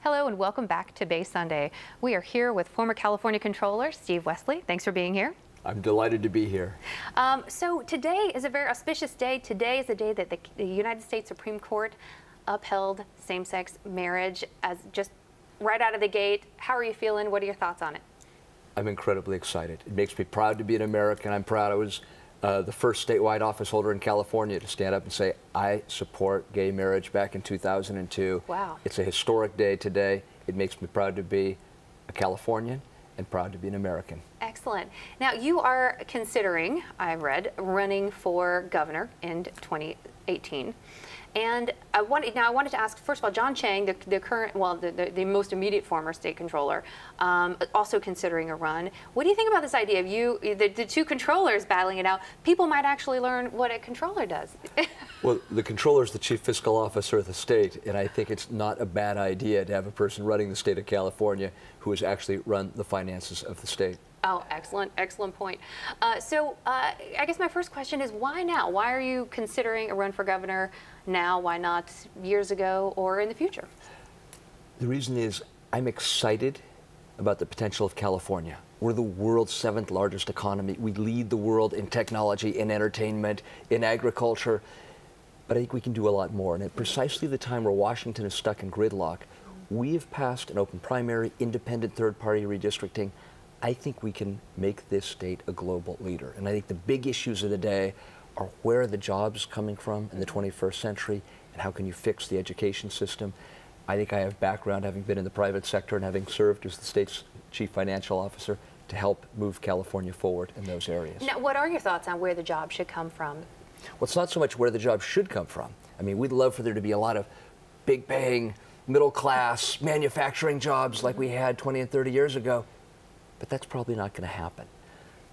Hello and welcome back to Bay Sunday. We are here with former California Controller Steve Wesley. Thanks for being here. I'm delighted to be here. So today is a very auspicious day. Today is the day that the United States Supreme Court upheld same-sex marriage as just right out of the gate. How are you feeling? What are your thoughts on it? I'm incredibly excited. It makes me proud to be an American. I'm proud I was the first statewide office holder in California to stand up and say, I support gay marriage back in 2002. Wow. It's a historic day today. It makes me proud to be a Californian and proud to be an American. Excellent. Now, you are considering, I read, running for governor in 2018. And I wanted to ask, first of all, John Chiang, the current, well, the most immediate former state controller, also considering a run. What do you think about this idea of the two controllers battling it out? People might actually learn what a controller does. Well, the controller is the chief fiscal officer of the state, and I think it's not a bad idea to have a person running the state of California who has actually run the finances of the state. Oh, excellent, excellent point. I guess my first question is, why now? Why are you considering a run for governor now? Why not years ago or in the future? The reason is I'm excited about the potential of California. We're the world's 7th largest economy. We lead the world in technology, in entertainment, in agriculture. But I think we can do a lot more. And at precisely the time where Washington is stuck in gridlock, we have passed an open primary, independent third-party redistricting. I think we can make this state a global leader. And I think the big issues of the day are where are the jobs coming from in the 21st century and how can you fix the education system. I think I have background having been in the private sector and having served as the state's chief financial officer to help move California forward in those areas. Now, what are your thoughts on where the jobs should come from? Well, it's not so much where the jobs should come from. I mean, we'd love for there to be a lot of big paying, middle class manufacturing jobs like we had 20 and 30 years ago. But that's probably not going to happen.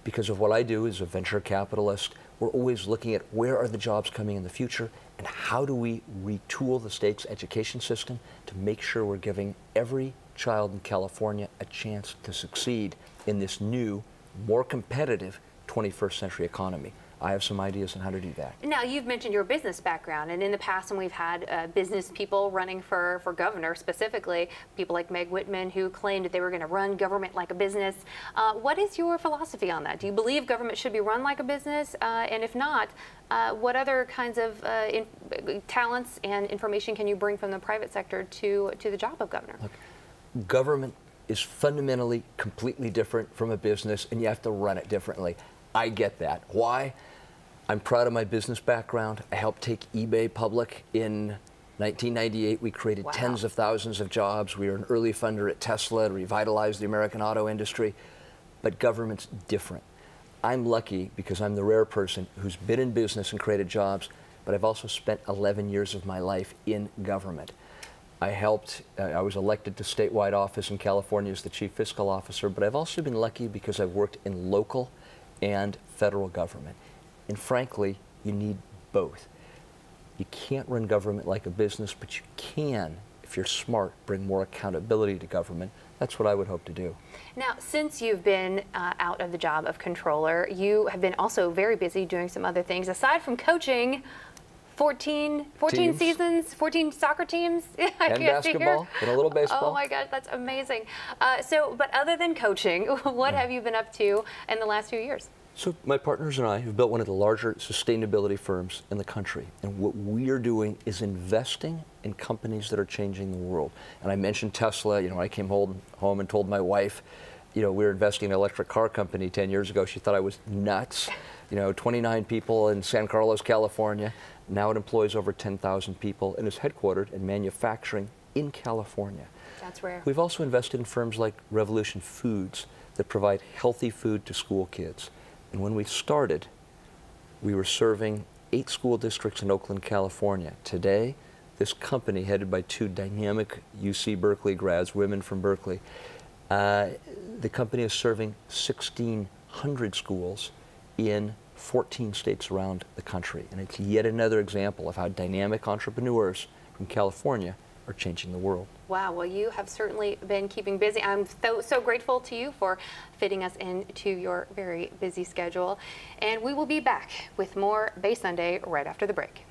Because of what I do as a venture capitalist, we're always looking at where are the jobs coming in the future and how do we retool the state's education system to make sure we're giving every child in California a chance to succeed in this new, more competitive 21st century economy. I have some ideas on how to do that. Now, you've mentioned your business background, and in the past when we've had business people running for governor specifically, people like Meg Whitman who claimed that they were going to run government like a business. What is your philosophy on that? Do you believe government should be run like a business? And if not, what other kinds of talents and information can you bring from the private sector to the job of governor? Look, government is fundamentally completely different from a business, and you have to run it differently. I get that. Why? I'm proud of my business background. I helped take eBay public in 1998. We created tens of thousands of jobs. We were an early funder at Tesla to revitalize the American auto industry. But government's different. I'm lucky because I'm the rare person who's been in business and created jobs, but I've also spent 11 years of my life in government. I was elected to statewide office in California as the chief fiscal officer, but I've also been lucky because I've worked in local and federal government. And frankly, you need both. You can't run government like a business, but you can, if you're smart, bring more accountability to government. That's what I would hope to do. Now, since you've been out of the job of controller, you have been also very busy doing some other things. Aside from coaching 14 seasons, 14 soccer teams. And basketball, and a little baseball. Oh my gosh, that's amazing. But other than coaching, what have you been up to in the last few years? So my partners and I have built one of the larger sustainability firms in the country. And what we are doing is investing in companies that are changing the world. And I mentioned Tesla. You know, I came home and told my wife, you know, we were investing in an electric car company 10 years ago. She thought I was nuts. You know, 29 people in San Carlos, California. Now it employs over 10,000 people and is headquartered in manufacturing in California. That's rare. We've also invested in firms like Revolution Foods that provide healthy food to school kids. And when we started, we were serving 8 school districts in Oakland, California. Today, this company, headed by 2 dynamic UC Berkeley grads, women from Berkeley, the company is serving 1,600 schools in 14 states around the country. And it's yet another example of how dynamic entrepreneurs from California are changing the world. Wow, well, you have certainly been keeping busy. I'm so grateful to you for fitting us into your very busy schedule. And we will be back with more Bay Sunday right after the break.